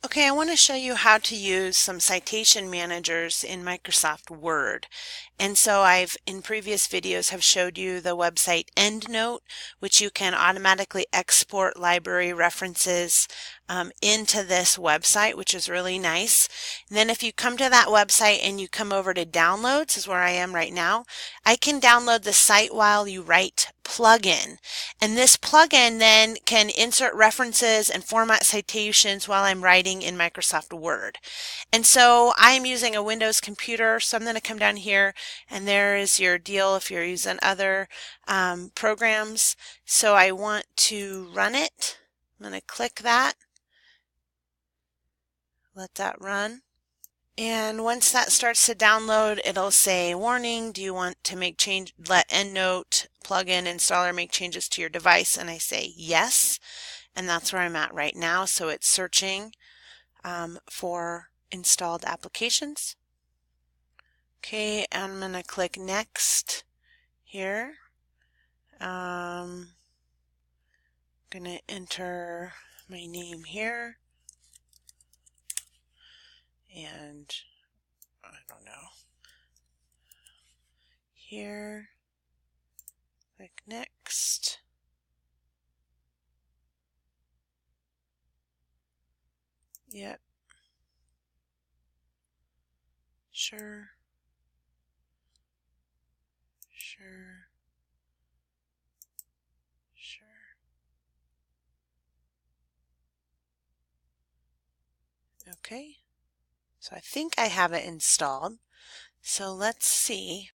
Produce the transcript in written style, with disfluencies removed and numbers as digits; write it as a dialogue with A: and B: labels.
A: Okay, I want to show you how to use some citation managers in Microsoft Word. And so I've in previous videos have showed you the website EndNote, which you can automatically export library references into this website, which is really nice. And then if you come to that website and you come over to downloads, is where I am right now, I can download the Cite While You Write plugin. And this plugin then can insert references and format citations while I'm writing in Microsoft Word. And so I'm using a Windows computer, so I'm going to come down here and there is your deal if you're using other programs. So I want to run it. I'm going to click that, let that run. And once that starts to download, it'll say, warning, do you want to let EndNote plugin installer make changes to your device? And I say yes. And that's where I'm at right now. So it's searching for installed applications. Okay, I'm going to click next here. I'm going to enter my name here. And I don't know. Here. Click next. Yep. Sure. Sure. Sure. Okay. So I think I have it installed. So let's see.